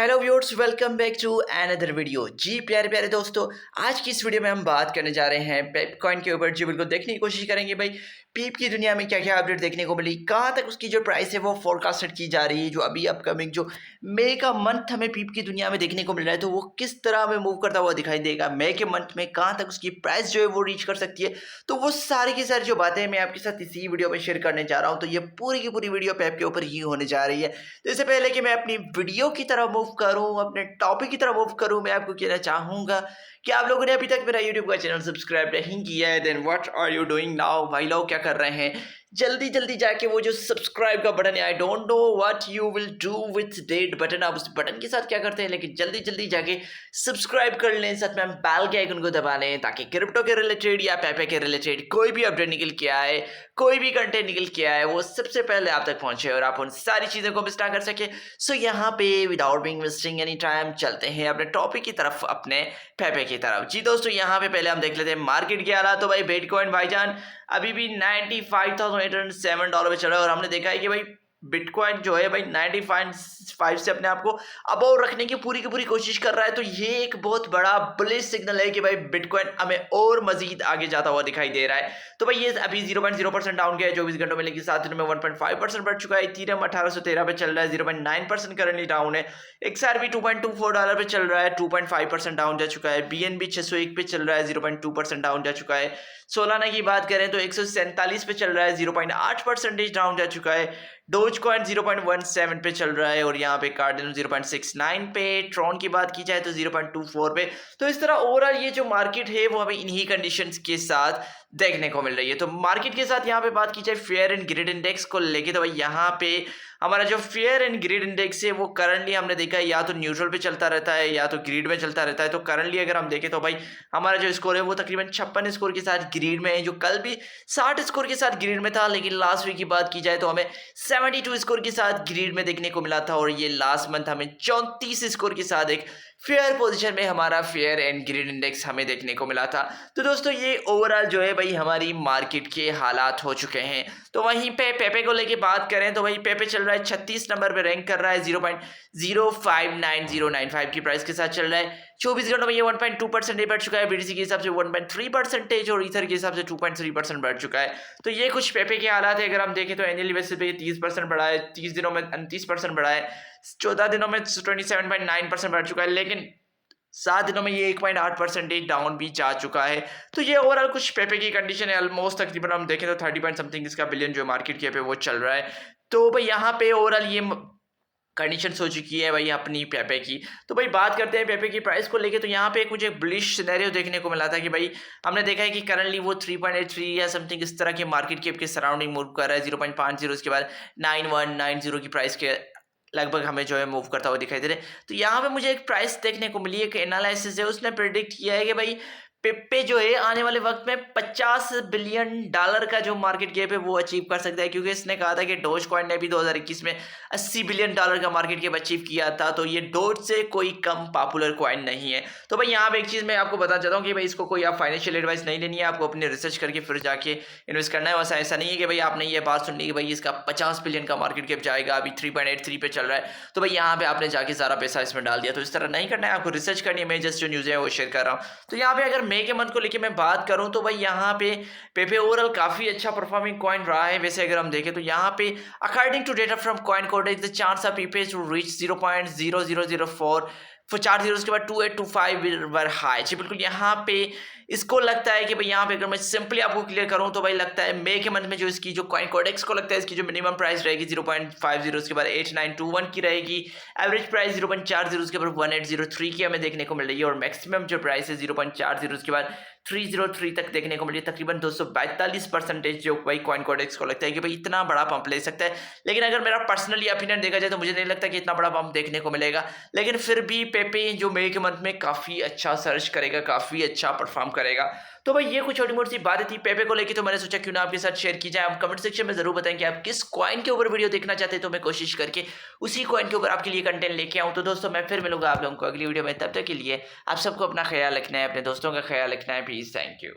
Hello viewers, welcome back to another video. जी प्यारे प्यारे दोस्तों, आज की इस वीडियो में हम बात करने जा रहे हैं पेप कॉइन के ऊपर। जी बिल्कुल, देखने की कोशिश करेंगे भाई पीप की दुनिया में क्या क्या अपडेट देखने को मिली, कहाँ तक उसकी जो प्राइस है वो फोरकास्टेड की जा रही है। जो अभी अपकमिंग जो मई का मंथ हमें पीप की दुनिया में देखने को मिल रहा है, तो वो किस तरह में मूव करता हुआ दिखाई देगा। मई के मंथ में कहाँ तक उसकी प्राइस जो है वो रीच कर सकती है, तो वो सारी की सारी जो बातें मैं आपके साथ इसी वीडियो में शेयर करने जा रहा हूँ। तो ये पूरी की पूरी वीडियो पेप के ऊपर ही होने जा रही है। तो इससे पहले कि मैं अपनी वीडियो की तरफ मूव करूं, अपने टॉपिक की तरफ मूव करूं, मैं आपको कहना चाहूंगा कि आप लोगों ने अभी तक मेरा यूट्यूब का चैनल सब्सक्राइब नहीं किया है, then what are you doing now. भाई लोग क्या कर रहे हैं, जल्दी जल्दी जाके वो जो सब्सक्राइब का बटन है, I don't know what you will do with that button, आप उस बटन के साथ क्या करते हैं, लेकिन जल्दी जल्दी जाके सब्सक्राइब कर लें, साथ में हम बेल के आइकन को दबा लें, ताकि क्रिप्टो के रिलेटेड या पेपे के रिलेटेड कोई भी अपडेट निकल के आए, कोई भी कंटेंट निकल के आए, वो सबसे पहले आप तक पहुंचे और आप उन सारी चीज़ों को मिस ना कर सके। सो यहाँ पे without being wasting any time चलते हैं अपने टॉपिक की तरफ, अपने पेपे की तरफ। जी दोस्तों, यहाँ पे पहले हम देख लेते हैं मार्केट के हालात। तो भाई बिटकॉइन भाईजान अभी भी $95,807 पे चल रहा है, और हमने देखा है कि भाई बिटकॉइन जो है भाई 95 से अपने आप को अबव रखने की पूरी कोशिश कर रहा है। तो ये एक बहुत बड़ा बुलिश सिग्नल है कि भाई बिटकॉइन हमें और मजीद आगे जाता हुआ दिखाई दे रहा है। तो भाई ये अभी 0.0% डाउन गया है 24 घंटों में, लेकिन 7 दिनों में 1.5% बढ़ चुका है। इथेरियम 1813 पे चल रहा है, 0.9% करंटली डाउन है। XRP $2.24 पे चल रहा है, 2.5% डाउन जा चुका है। BNB 601 पे चल रहा है, 0.2% डाउन जा चुका है। सोलाना की बात करें तो 147 पे चल रहा है, 0.8% डाउन जा चुका है। डोज कॉइन 0.17 पे चल रहा है, और यहाँ पे कार्डिनो 0.69 पे। ट्रॉन की बात की जाए तो 0.24 पे। तो इस तरह ओवरऑल ये जो मार्केट है वो हमें इन्हीं कंडीशंस के साथ देखने को मिल रही है। तो मार्केट के साथ यहाँ पे बात की जाए फेयर एंड ग्रिड इंडेक्स को लेके, तो भाई यहाँ पे हमारा जो फेयर एंड ग्रिड इंडेक्स है वो करंटली हमने देखा है या तो न्यूट्रल पे चलता रहता है या तो ग्रिड में चलता रहता है। तो करंटली अगर हम देखें तो भाई हमारा जो स्कोर है वो तकरीबन 56 स्कोर के साथ ग्रिड में है, जो कल भी 60 स्कोर के साथ ग्रिड में था, लेकिन लास्ट वीक की बात की जाए तो हमें 72 स्कोर के साथ ग्रिड में देखने को मिला था, और ये लास्ट मंथ हमें 34 स्कोर के साथ एक फेयर पोजीशन में हमारा फेयर एंड ग्रिड इंडेक्स हमें देखने को मिला था। तो दोस्तों ये ओवरऑल जो है भाई हमारी मार्केट के हालात हो चुके हैं। तो वहीं पे पेपे को लेके बात करें तो भाई पेपे चल रहा है 36 नंबर पे रैंक कर रहा है, 0.059095 की प्राइस के साथ चल रहा है। 24 घंटों में ये 1.2% बढ़ चुका है, BTC के हिसाब से 1.3% और ईथर के हिसाब से 2.3% बढ़ चुका है। तो ये कुछ पेपे के हालात है। अगर हम देखें तो एनुअली बेसिस पे 30% बढ़ा है, 30 दिनों में 29% बढ़ा है, 14 दिनों में 27.9% बढ़ चुका है, लेकिन 7 दिनों में ये 1.8% डाउन भी जा चुका है। तो ये ओवरऑल कुछ पेपे की कंडीशन है। ऑलमोस्ट तकरीबन हम देखें तो 30 पॉइंट समथिंग इसका बिलियन जो मार्केट के पे वो चल रहा है। तो भाई यहाँ पे ओवरऑल ये कंडीशन हो चुकी है भाई अपनी पेपे की। तो भाई बात करते हैं पेपे की प्राइस को लेके, तो यहाँ पे एक मुझे बुलिश सिनेरियो देखने को मिला था कि भाई हमने देखा है कि करंटली वो 3.83 या समथिंग इस तरह के मार्केट कैप के सराउंडिंग मूव कर रहा है। 0.50 उसके बाद 9190 की प्राइस के लगभग हमें जो है मूव करता हुआ दिखाई दे रहा है। तो यहाँ पे मुझे एक प्राइस देखने को मिली, एक एनालिसिस है, उसने प्रेडिक्ट किया है कि भाई पेपे जो है आने वाले वक्त में $50 बिलियन का जो मार्केट कैप है वो अचीव कर सकता है, क्योंकि इसने कहा था कि डोज कॉइन ने भी 2021 में $80 बिलियन का मार्केट कैप अचीव किया था। तो ये डोज से कोई कम पॉपुलर कॉइन नहीं है। तो भाई यहाँ पे एक चीज़ मैं आपको बता चाहता हूँ कि भाई इसको कोई आप फाइनेंशियल एडवाइस नहीं लेनी है, आपको अपने रिसर्च करके फिर जाके इन्वेस्ट करना है। वैसा ऐसा नहीं है कि भाई आपने ये बात सुन ली कि भाई इसका 50 बिलियन का मार्केट कैप जाएगा, अभी 3.83 पे चल रहा है, तो भाई यहाँ पे आपने जाके सारा पैसा इसमें डाल दिया। तो इस तरह नहीं करना है, आपको रिसर्च करनी है। मैं जस्ट जो न्यूज़ है वो शेयर कर रहा हूँ। तो यहाँ पे अगर मई के मंथ को लेकर मैं बात करूं तो भाई यहाँ पे पेपे ओवरऑल काफी अच्छा परफॉर्मिंग कॉइन रहा है। वैसे अगर हम देखें तो यहाँ पे according to data from Coin Codex the chance of Pepe to reach 0.0004 फिर 4 जीरो के बाद 2825 वर हाई। जी बिल्कुल, यहाँ पे इसको लगता है कि भाई यहाँ पे अगर मैं सिंपली आपको क्लियर करूँ तो भाई लगता है मई के मंथ में जो इसकी जो कॉइन कोडेक्स को लगता है इसकी जो मिनिमम प्राइस रहेगी 0.50 उसके बाद 8921 की रहेगी। एवरेज प्राइस 0.40 उसके बाद 1803 की हमें देखने को मिल रही है, और मैक्सिमम जो प्राइस है 0.40 उसके बाद 303 तक देखने को मिली है। तकरीबन 242% जो भाई कॉइन कोडेक्स को लगता है कि भाई इतना बड़ा पंप ले सकता है। लेकिन अगर मेरा पर्सनली ओपिनियन देखा जाए तो मुझे नहीं लगता कि इतना बड़ा पंप देखने को मिलेगा, लेकिन फिर भी पेपे जो मई के मंथ में काफ़ी अच्छा सर्च करेगा, काफ़ी अच्छा परफॉर्म करेगा। तो भाई ये कुछ छोटी मोटी सी बातें थी पेपे को लेकर, तो मैंने सोचा क्यों ना आपके साथ शेयर की जाए। आप कमेंट सेक्शन में जरूर बताएं कि आप किस कॉइन के ऊपर वीडियो देखना चाहते हैं, तो मैं कोशिश करके उसी कॉइन के ऊपर आपके लिए कंटेंट लेके आऊँ। तो दोस्तों मैं फिर मिलूंगा आप लोगों को अगली वीडियो में, तब तक के लिए आप सबको अपना ख्याल रखना है, अपने दोस्तों का ख्याल रखना है। Please, thank you.